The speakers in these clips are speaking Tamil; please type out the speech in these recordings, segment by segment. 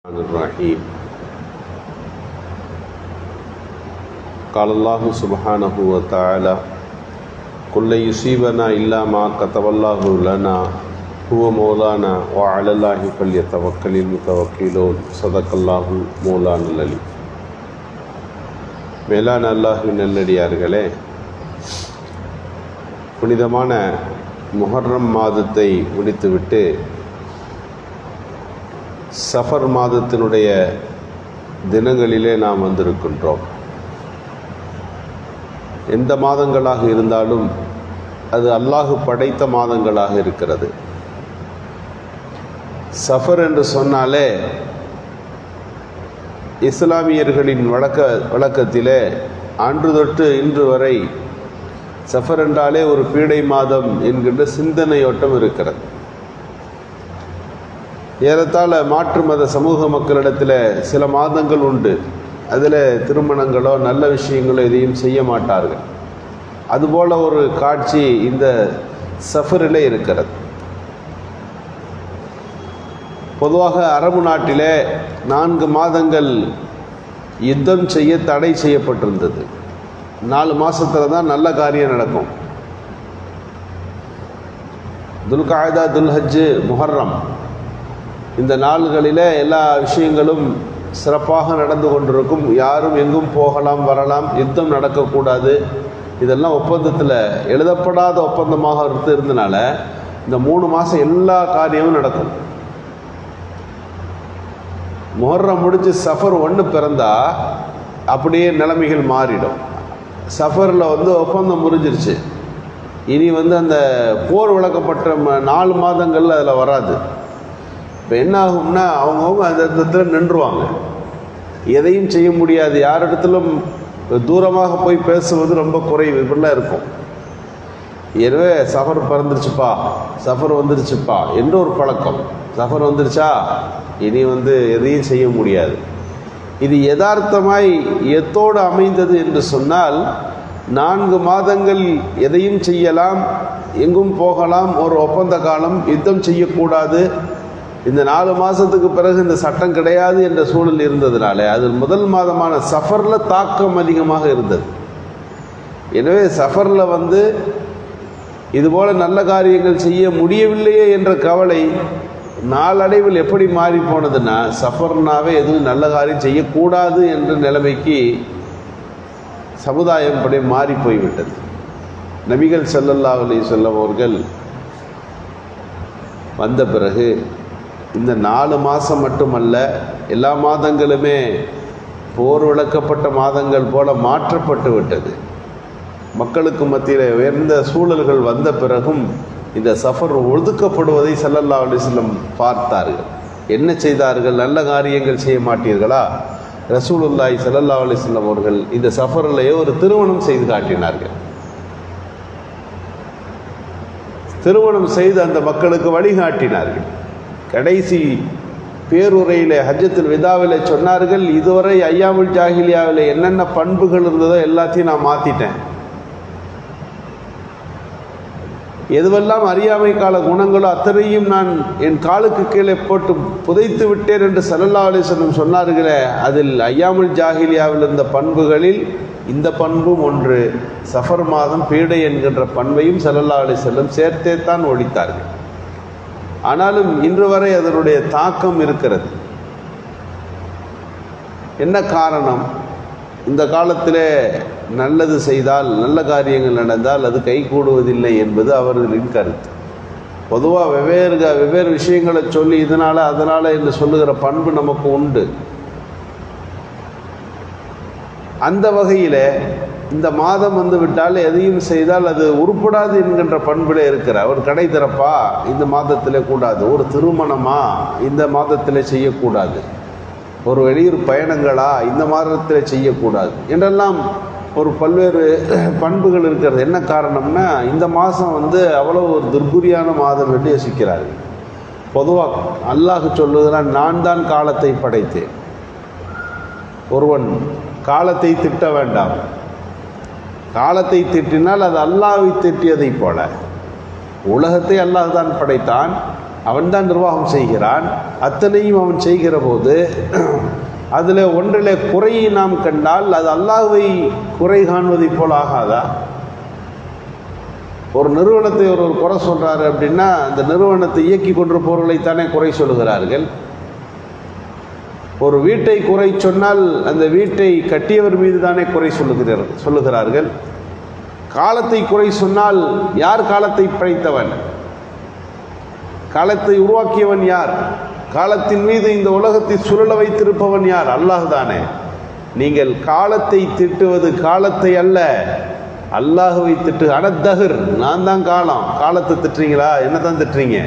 الرحيم قال الله سبحانه وتعالى قل لن يصيبنا إلا ما كتب الله لنا هو مولانا وعلى الله فليتوكل المتوكلون صدق الله مولانا العليم. மேலான அல்லாஹ்வின் நல்லடியார்களே, புனிதமான முஹர்ரம் மாதத்தை முடித்துவிட்டு சஃபர் மாதத்தினுடைய தினங்களிலே நாம் வந்திருக்கின்றோம். எந்த மாதங்களாக இருந்தாலும் அது அல்லாஹ் படைத்த மாதங்களாக இருக்கிறது. சஃபர் என்று சொன்னாலே இஸ்லாமியர்களின் வழக்கத்திலே அன்று தொட்டு இன்று வரை சஃபர் என்றாலே ஒரு பீடை மாதம் என்கின்ற சிந்தனையோட்டம் இருக்கிறது. ஏறத்தாழ மாற்று மத சமூக மக்களிடத்தில் சில மாதங்கள் உண்டு, அதில் திருமணங்களோ நல்ல விஷயங்களோ எதையும் செய்ய மாட்டார்கள். அதுபோல் ஒரு காட்சி இந்த சஃபரில் இருக்கிறது. பொதுவாக அரபு நாட்டிலே 4 மாதங்கள் யுத்தம் செய்ய தடை செய்யப்பட்டிருந்தது. 4 மாதத்தில் தான் நல்ல காரியம் நடக்கும். துல்காய்தா, துல்ஹஜ்ஜு, முஹர்ரம் இந்த நாள்களில் எல்லா விஷயங்களும் சிறப்பாக நடந்து கொண்டிருக்கும். யாரும் எங்கும் போகலாம் வரலாம், யுத்தம் நடக்கக்கூடாது. இதெல்லாம் ஒப்பந்தத்தில் எழுதப்படாத ஒப்பந்தமாக இருந்ததுனால இந்த 3 மாதம் எல்லா காரியமும் நடக்கும். முஹர்ரம் முடிஞ்சு சஃபர் 1 பிறந்தா அப்படியே நிலைமைகள் மாறிடும். சஃபரில் ஒப்பந்தம் முறிஞ்சிருச்சு. இனி அந்த போர் விளக்கப்பட்ட 4 மாதங்கள் அதில் வராது. இப்போ என்ன ஆகும்னா அவங்கவுங்க அந்த இடத்துல நின்றுவாங்க, எதையும் செய்ய முடியாது. யார் இடத்துலும் தூரமாக போய் பேசுவது ரொம்ப குறைவு, இப்படிலாம் இருக்கும். எனவே சஃபர் பிறந்துருச்சுப்பா, சஃபர் வந்துருச்சுப்பா என்ற ஒரு பழக்கம். சஃபர் வந்துருச்சா இனி எதையும் செய்ய முடியாது. இது யதார்த்தமாய் எத்தோடு அமைந்தது என்று சொன்னால் 4 மாதங்கள் எதையும் செய்யலாம், எங்கும் போகலாம், ஒரு ஒப்பந்த காலம், யுத்தம் செய்யக்கூடாது. இந்த 4 மாதத்துக்கு பிறகு இந்த சட்டம் கிடையாது என்ற சூழல் இருந்ததுனால அது முதல் மாதமான சஃபரில் தாக்கம் அதிகமாக இருந்தது. எனவே சஃபரில் இதுபோல் நல்ல காரியங்கள் செய்ய முடியவில்லையே என்ற கவலை நாளடைவில் எப்படி மாறி போனதுன்னா, சஃபர்னாவே எதுவும் நல்ல காரியம் செய்யக்கூடாது என்ற நிலைமைக்கு சமுதாயம் அப்படியே மாறி போய்விட்டது. நபிகள் ஸல்லல்லாஹு அலைஹி வஸல்லம் அவர்கள் வந்த பிறகு இந்த 4 மாதம் மட்டுமல்ல, எல்லா மாதங்களுமே போர் விளக்கப்பட்ட மாதங்கள் போல மாற்றப்பட்டு விட்டது. மக்களுக்கு மத்தியில் உயர்ந்த சூழல்கள் வந்த பிறகும் இந்த சஃபர் ஒதுக்கப்படுவதை ஸல்லல்லாஹு அலைஹி வஸல்லம் பார்த்தார்கள். என்ன செய்தார்கள்? நல்ல காரியங்கள் செய்ய மாட்டீர்களா? ரசூலுல்லாஹி ஸல்லல்லாஹு அலைஹி வஸல்லம் அவர்கள் இந்த சஃபரிலேயே ஒரு திருமணம் செய்து காட்டினார்கள். திருமணம் செய்து அந்த மக்களுக்கு வழிகாட்டினார்கள். கடைசி பேருரையில் ஹஜ்ஜத்துல் விதாவில் சொன்னார்கள், இதுவரை ஐயாமுல் ஜாஹிலியாவில் என்னென்ன பண்புகள் இருந்ததோ எல்லாத்தையும் நான் மாற்றிட்டேன். எதுவெல்லாம் அறியாமை கால குணங்களோ அத்தனையும் நான் என் காலுக்கு கீழே போட்டு புதைத்து விட்டேன் என்று ஸல்லல்லாஹு அலைஹி வஸல்லம் சொன்னார்களே, அதில் ஐயாமுல் ஜாஹிலியாவில் இருந்த பண்புகளில் இந்த பண்பும் ஒன்று. சஃபர் மாதம் பீடை என்கின்ற பண்பையும் ஸல்லல்லாஹு அலைஹி வஸல்லம் சேர்த்தே தான் ஒழித்தார்கள். ஆனாலும் இன்று வரை அதனுடைய தாக்கம் இருக்கிறது. என்ன காரணம்? இந்த காலத்திலே நல்லது செய்தால், நல்ல காரியங்கள் நடந்தால் அது கைகூடுவதில்லை என்பது அவர்களின் கருத்து. பொதுவாக வெவ்வேறு விஷயங்களை சொல்லி அதனால் என்று சொல்லுகிற பண்பு நமக்கு உண்டு. அந்த வகையில் இந்த மாதம் விட்டால் எதையும் செய்தால் அது உருப்படாது என்கின்ற பண்பில் இருக்கிறார். ஒரு கடை திறப்பா இந்த மாதத்திலே கூடாது, ஒரு திருமணமா இந்த மாதத்தில் செய்யக்கூடாது, ஒரு வெளியூர் பயணங்களா இந்த மாதத்தில் செய்யக்கூடாது என்றெல்லாம் ஒரு பல்வேறு பண்புகள் இருக்கிறது. என்ன காரணம்னா இந்த மாதம் அவ்வளோ ஒரு துர்குரியான மாதம் என்று யோசிக்கிறார்கள். பொதுவாக அல்லாஹ் சொல்லுகிறான், நான் தான் காலத்தை படைத்தேன். ஒருவன் காலத்தை திட்ட வேண்டாம். காலத்தை திட்டினால் அது அல்லாஹ்வை திட்டியதை போல. உலகத்தை அல்லாஹ் தான் படைத்தான், அவன்தான் நிர்வாகம் செய்கிறான். அத்தனையும் அவன் செய்கிற போது அதில் ஒன்றில் குறையை நாம் கண்டால் அது அல்லாஹ்வை குறை காண்பதை போல் ஆகாதா? ஒரு நிறுவனத்தை ஒரு குறை சொல்கிறாரு அப்படின்னா அந்த நிறுவனத்தை இயக்கி கொண்டிருப்பவர்களைத்தானே குறை சொல்லுகிறார்கள். ஒரு வீட்டை குறை சொன்னால் அந்த வீட்டை கட்டியவர் மீது தானே குறை சொல்லுகிறார்கள். காலத்தை குறை சொன்னால் யார் காலத்தை படைத்தவன்? காலத்தை உருவாக்கியவன் யார்? காலத்தின் மீது இந்த உலகத்தை சுழல வைத்திருப்பவன் யார்? அல்லாஹ் தானே. நீங்கள் காலத்தை திட்டுவது காலத்தை அல்ல, அல்லாஹுவை திட்டு. அனத்தகர், நான் தான் காலம், காலத்தை திட்டுறீங்களா, என்ன தான் திட்டுறீங்க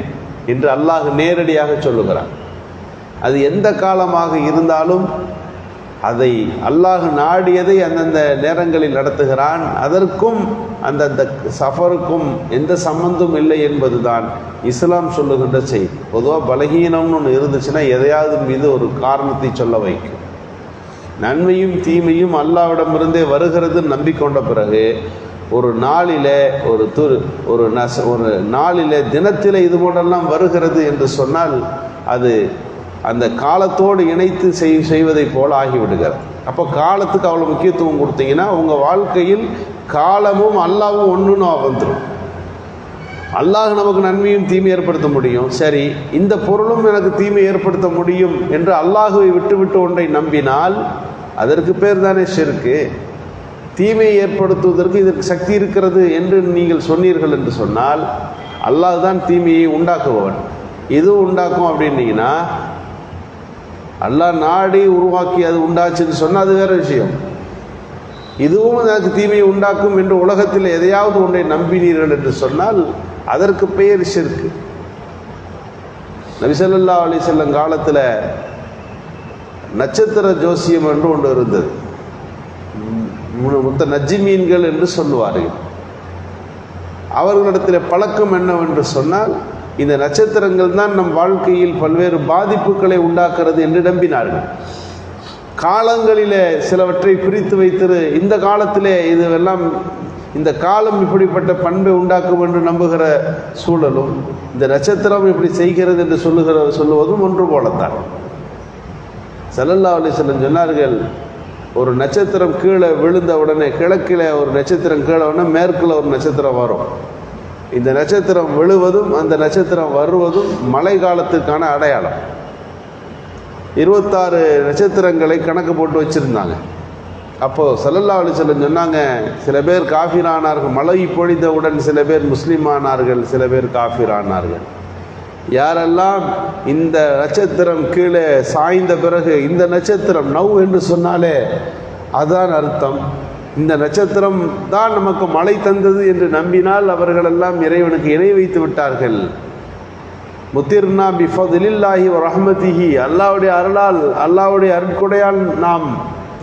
என்று அல்லாஹ் நேரடியாக சொல்லுகிறான். அது எந்த காலமாக இருந்தாலும் அதை அல்லாஹ் நாடியதை அந்தந்த நேரங்களில் நடத்துகிறான். அதற்கும் அந்தந்த சஃபருக்கும் எந்த சம்பந்தம் இல்லை என்பதுதான் இஸ்லாம் சொல்லுகின்ற செய்தி. பொதுவாக பலகீனம்னு ஒன்று இருந்துச்சுன்னா எதையாவது மீது ஒரு காரணத்தை சொல்ல வைக்கும். நன்மையும் தீமையும் அல்லாஹ்விடமிருந்தே வருகிறது நம்பிக்கொண்ட பிறகு ஒரு நாளிலே ஒரு நாளிலே தினத்திலே இது போன்றெல்லாம் வருகிறது என்று சொன்னால் அது அந்த காலத்தோடு இணைத்து செய்வதை போல ஆகிவிடுகிறது. அப்போ காலத்துக்கு அவ்வளோ முக்கியத்துவம் கொடுத்தீங்கன்னா உங்கள் வாழ்க்கையில் காலமும் அல்லாஹ்வும் ஒன்றுன்னு வந்துடும். அல்லாஹ் நமக்கு நன்மையும் தீமை ஏற்படுத்த முடியும், சரி இந்த பொருளும் எனக்கு தீமை ஏற்படுத்த முடியும் என்று அல்லாஹுவை விட்டு ஒன்றை நம்பினால் அதற்கு பேர் தானே ஷிர்க்கு. தீமையை ஏற்படுத்துவதற்கு இதற்கு சக்தி இருக்கிறது என்று நீங்கள் சொன்னீர்கள் என்று சொன்னால் அல்லாஹ் தான் தீமையை உண்டாக்குபவன். இது உண்டாக்கும் அப்படின்னீங்கன்னா அல்லாஹ் நாடி உருவாக்கி அது உண்டாச்சுன்னு சொன்னால் அது வேறு விஷயம். இதுவும் எனக்கு தீமையை உண்டாக்கும் என்று உலகத்தில் எதையாவது ஒன்றை நம்பினீர்கள் என்று சொன்னால் அதற்கு பெயர் ஷிர்க். நபி ஸல்லல்லாஹு அலைஹி வஸல்லம் காலத்தில் நட்சத்திர ஜோசியம் என்று ஒன்று இருந்தது. நஜ்மீன்கள் என்று சொல்லுவார்கள். அவர்களிடத்தில் பழக்கம் என்னவென்று சொன்னால் இந்த நட்சத்திரங்கள் தான் நம் வாழ்க்கையில் பல்வேறு பாதிப்புகளை உண்டாக்குறது என்று நம்பினார்கள். காலங்களிலே சிலவற்றை பிரித்து வைத்திரு, இந்த காலத்திலே இதுவெல்லாம் இந்த காலம் இப்படிப்பட்ட பண்பை உண்டாக்கும் என்று நம்புகிற சூழலும் இந்த நட்சத்திரம் இப்படி செய்கிறது என்று சொல்லுவதும் ஒன்று போலத்தான். ஸல்லல்லாஹு அலைஹி வஸல்லம் சொன்னார்கள், ஒரு நட்சத்திரம் கீழே விழுந்த உடனே கிழக்கில் ஒரு நட்சத்திரம் கீழே உடனே மேற்கில் ஒரு நட்சத்திரம் வரும். இந்த நட்சத்திரம் விழுவதும் அந்த நட்சத்திரம் வருவதும் மழை காலத்துக்கான அடையாளம். 26 நட்சத்திரங்களை கணக்கு போட்டு வச்சுருந்தாங்க. அப்போது ஸல்லல்லாஹு அலைஹி வஸல்லம் சொன்னாங்க, சில பேர் காஃபிரானார்கள், மழை பொழிந்தவுடன் சில பேர் முஸ்லீம் ஆனார்கள், சில பேர் காஃபிரானார்கள். யாரெல்லாம் இந்த நட்சத்திரம் கீழே சாய்ந்த பிறகு இந்த நட்சத்திரம் நவ் என்று சொன்னாலே அதான் அர்த்தம், இந்த நட்சத்திரம் தான் நமக்கு மழை தந்தது என்று நம்பினால் அவர்களெல்லாம் இறைவனுக்கு இணை வைத்து விட்டார்கள். முத்திர்னா பிஃபதிலில்லாஹி வ ரஹ்மதிஹி, அல்லாஹ்வுடைய அருளால் அல்லாஹ்வுடைய அருட்கொடையால் நாம்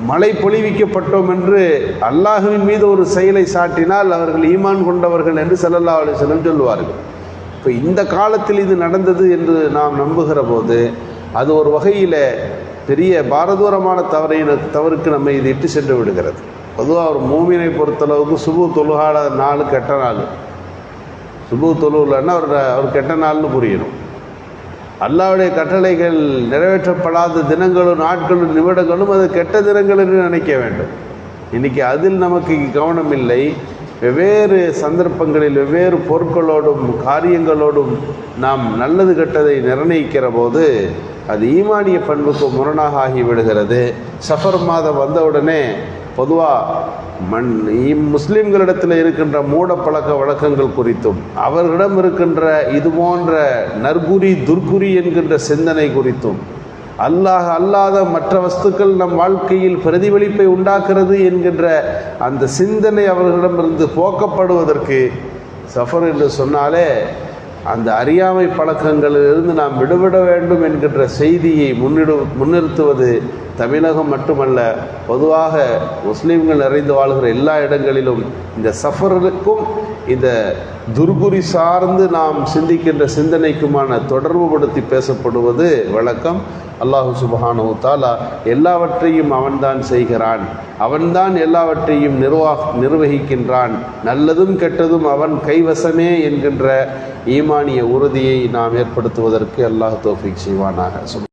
மழை பொழிவிக்கப்பட்டோம் என்று அல்லாஹ்வின் மீது ஒரு செயலை சாட்டினால் அவர்கள் ஈமான் கொண்டவர்கள் என்று ஸல்லல்லாஹு அலைஹி வஸல்லம் சொல்லுவார்கள். இப்போ இந்த காலத்தில் இது நடந்தது என்று நாம் நம்புகிற போது அது ஒரு வகையில் பெரிய பாரதூரமான தவறுக்கு நம்ம இது இட்டு சென்று விடுகிறது. பொதுவாக ஒரு மூமினை பொறுத்தளவுக்கு சுபு தொழுகாத நாள் கெட்ட நாள், சுபு தொழுகலைன்னா அவர் கெட்ட நாள்னு புரியணும். அல்லாஹ்வுடைய கட்டளைகள் நிறைவேற்றப்படாத தினங்களும் நாட்களும் நிமிடங்களும் அது கெட்ட தினங்கள் என்று நினைக்க வேண்டும். இன்றைக்கி அதில் நமக்கு கவனம் இல்லை. வெவ்வேறு சந்தர்ப்பங்களில் வெவ்வேறு பொருட்களோடும் காரியங்களோடும் நாம் நல்லது கெட்டதை நிர்ணயிக்கிற போது அது ஈமானிய பண்புக்கு முரணாக ஆகிவிடுகிறது. சஃபர் மாதம் வந்தவுடனே பொதுவாக முஸ்லீம்களிடத்தில் இருக்கின்ற மூட பழக்க வழக்கங்கள் குறித்தும் அவர்களிடம் இருக்கின்ற இது போன்ற நற்குறி துர்குறி என்கின்ற சிந்தனை குறித்தும் அல்லாஹ் அல்லாத மற்ற வஸ்துக்கள் நம் வாழ்க்கையில் பிரதிபலிப்பை உண்டாக்குறது என்கின்ற அந்த சிந்தனை அவர்களிடமிருந்து போக்கப்படுவதற்கு சஃபர் என்று சொன்னாலே அந்த அறியாமை பழக்கங்களிலிருந்து நாம் விடுபட வேண்டும் என்கின்ற செய்தியை முன்னிறுத்துவது தமிழகம் மட்டுமல்ல, பொதுவாக முஸ்லீம்கள் நிறைந்து வாழ்கிற எல்லா இடங்களிலும் இந்த சஃபருக்கும் இந்த துர்குறி சார்ந்து நாம் சிந்திக்கின்ற சிந்தனைக்குமான தொடர்பு படுத்தி பேசப்படுவது வழக்கம். அல்லாஹு சுப்ஹானஹு வ தஆலா எல்லாவற்றையும் அவன்தான் செய்கிறான், அவன்தான் எல்லாவற்றையும் நிர்வகிக்கின்றான், நல்லதும் கெட்டதும் அவன் கைவசமே என்கின்ற ஈமான் ஈமானிய உறுதியை நாம் ஏற்படுத்துவதற்கு அல்லாஹ் தௌஃபீக் செய்வானாக.